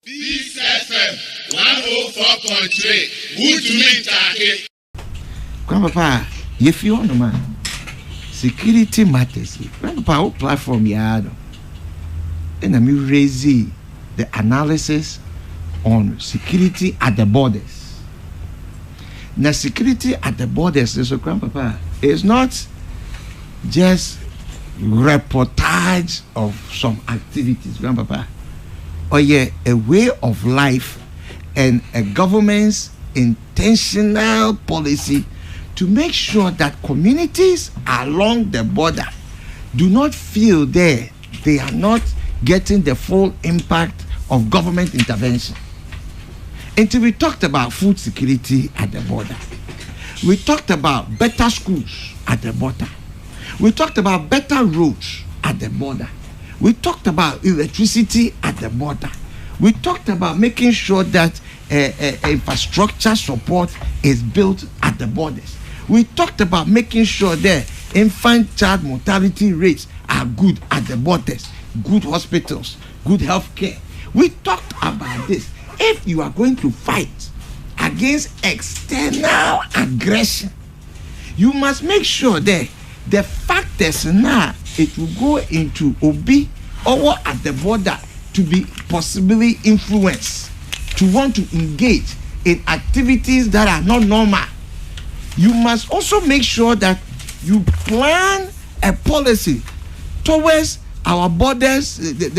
Peace FM 104.3. Good to meet you. Grandpapa, if you want man, security matters. Grandpapa, our platform yard, and I'm raising the analysis on security at the borders. Now, security at the borders, so Grandpapa, is not just reportage of some activities, Grandpapa, or a way of life and a government's intentional policy to make sure that communities along the border do not feel they are not getting the full impact of government intervention. Until we talked about food security at the border, we talked about better schools at the border, we talked about better roads at the border, we talked about electricity at the border, we talked about making sure that infrastructure support is built at the borders. We talked about making sure that infant child mortality rates are good at the borders, good hospitals, good health care. We talked about this. If you are going to fight against external aggression, you must make sure that the factors now it will go into Obi or at the border to be possibly influenced, to want to engage in activities that are not normal. You must also make sure that you plan a policy towards our borders, the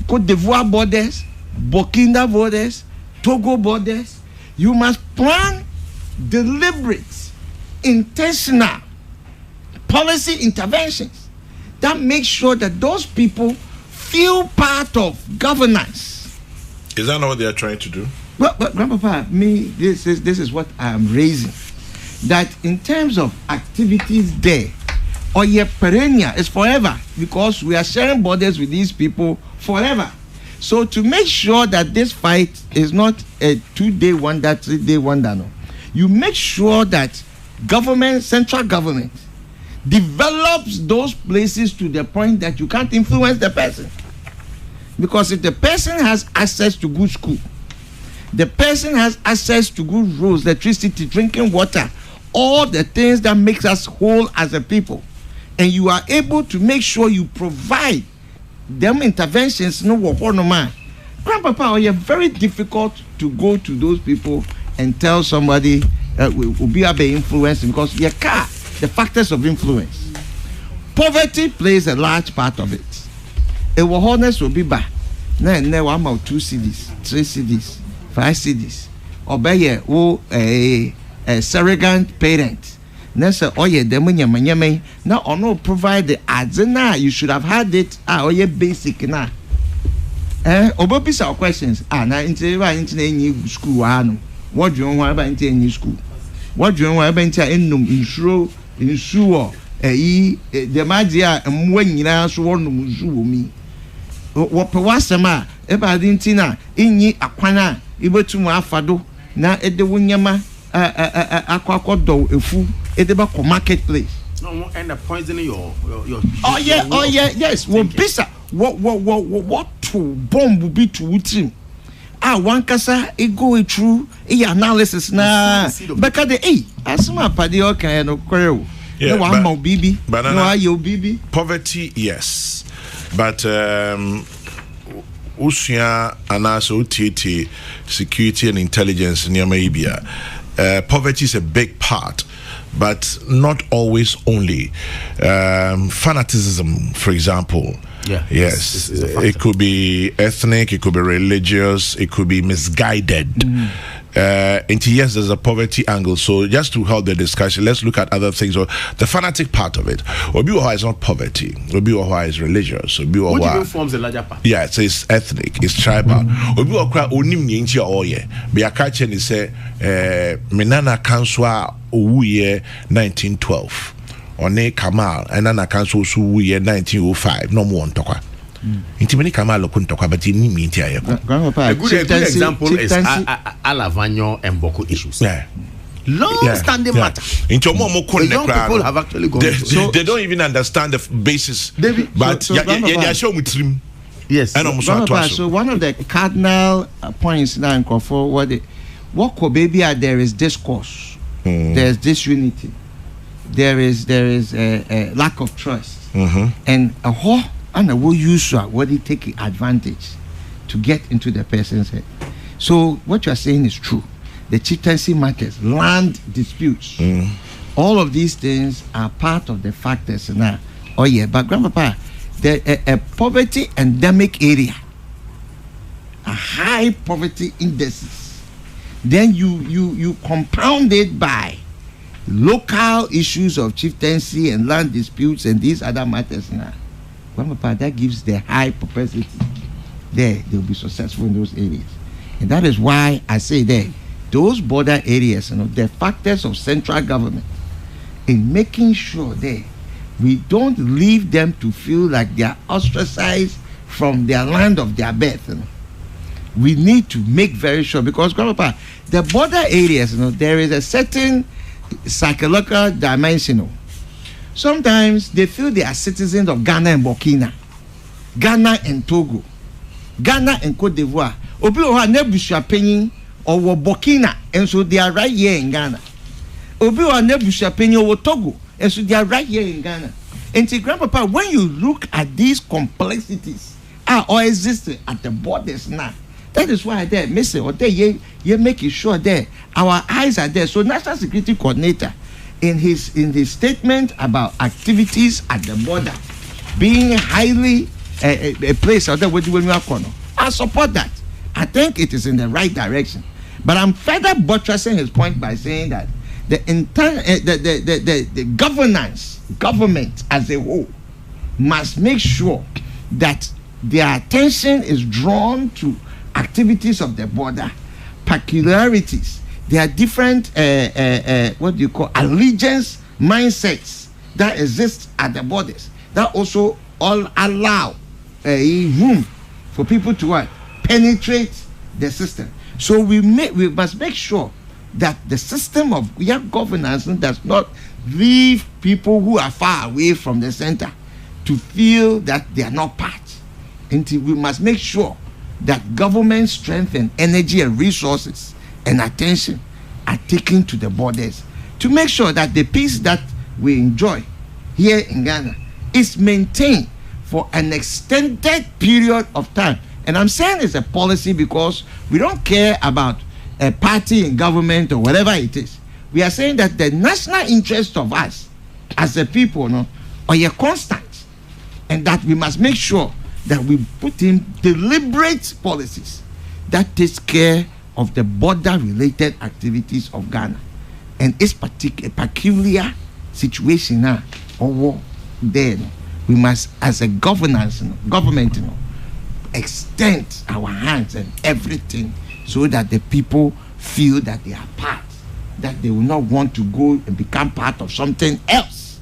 Côte d'Ivoire borders, Burkina borders, Togo borders. You must plan deliberate, intentional policy interventions that make sure that those people feel part of governance. Is that not what they are trying to do? Well, but Grandpapa, this is what I am raising. That in terms of activities there, or your perennial is forever, because we are sharing borders with these people forever. So to make sure that this fight is not a 2-day wonder, 3-day wonder, no, you make sure that government, central government, develops those places to the point that you can't influence the person. Because if the person has access to good school, the person has access to good roads, electricity, drinking water, all the things that makes us whole as a people, and you are able to make sure you provide them interventions, no man. Grandpapa, it's very difficult to go to those people and tell somebody will be able to influence because your car, the factors of influence. Poverty plays a large part of it. A honest will be back. Now, I'm out 2 cities, 3 cities, 5 cities. Or by a surrogate parent. Now, say, oh yeah, now or no provide the ads now. You should have had it. Oh yeah, basic now. Obobis our questions. Now into any school. What do you want about into any school? What do you want about into insure? The magia and when you now sworn to me. What Pawasama, Ebadintina, Inni Aquana, Ibotum Afado, now at the Winyama, Aquacodo, a fool, at the marketplace. No, and the poisoning your. Oh, yes. Well, Pisa, what to bomb will be to him. One casa, it go through analysis now. Because the Asma Padio can no quarrel. Yeah, no, I'm BB. Banana, no, BB. Poverty, yes. But Usia Anaso TT security and intelligence near Maibia. Poverty is a big part, but not always only. Fanaticism, for example. Yeah. Yes. It could be ethnic, it could be religious, it could be misguided. And yes, there's a poverty angle. So just to help the discussion, let's look at other things. Or the fanatic part of it. Obiwa is not poverty. Obiwa is religious. What even forms a larger part? Yeah, it's ethnic, it's tribal. Obiwa kra onim nyinchi oye. Be akache ni say menana kanswa uye 1912. One Kamal and Nana Council Suye 1905. No more on Toka. Intimate Kamal Kuntoka, but in Mintia. A good example is Alavanyo and Boko issues. Yeah. Long-standing matter. Into more young people have actually gone they don't even understand the basis. David, but yeah, show me trim. Yes. And so one of the cardinal points now in Ofori, what could baby there is discourse, there's disunity, there is a lack of trust, and a whole and a will use what they take advantage to get into the person's head. So what you are saying is true. The chieftaincy matters, land disputes, all of these things are part of the factors now. Oh yeah, but Grandpapa, a poverty endemic area, a high poverty indices, then you compound it by local issues of chieftaincy and land disputes and these other matters now. Grandpapa, that gives the high propensity they'll be successful in those areas. And that is why I say those border areas, the factors of central government in making sure we don't leave them to feel like they are ostracized from their land of their birth. We need to make very sure, because Grandpapa, the border areas, there is a certain psychological dimension. Sometimes they feel they are citizens of Ghana and Burkina, Ghana and Togo, Ghana and Cote d'Ivoire. Obi oha nebusha penyin or Burkina, and so they are right here in Ghana. Obi oha nebusha penyin or Togo, and so they are right here in Ghana. And see, Grandpapa, when you look at these complexities or existing at the borders now, that is why there, Mr. or there, you making sure there our eyes are there. So National Security Coordinator, in his statement about activities at the border being highly a place out there with I support that. I think it is in the right direction. But I'm further buttressing his point by saying that the government as a whole must make sure that their attention is drawn to activities of the border, peculiarities. There are different allegiance mindsets that exist at the borders that also all allow room for people to penetrate the system. So we must make sure that the system of governance does not leave people who are far away from the center to feel that they are not part. Until we must make sure that government strength and energy and resources and attention are taken to the borders to make sure that the peace that we enjoy here in Ghana is maintained for an extended period of time. And I'm saying it's a policy because we don't care about a party in government or whatever it is. We are saying that the national interest of us as a people are constant, and that we must make sure that we put in deliberate policies that takes care of the border-related activities of Ghana and its peculiar situation now over there. We must, as a government, extend our hands and everything so that the people feel that they are part, that they will not want to go and become part of something else.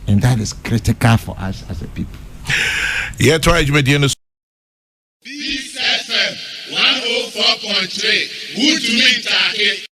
And that is critical for us as a people. Yeah, try to make Peace FM 104.3. Good to meet you.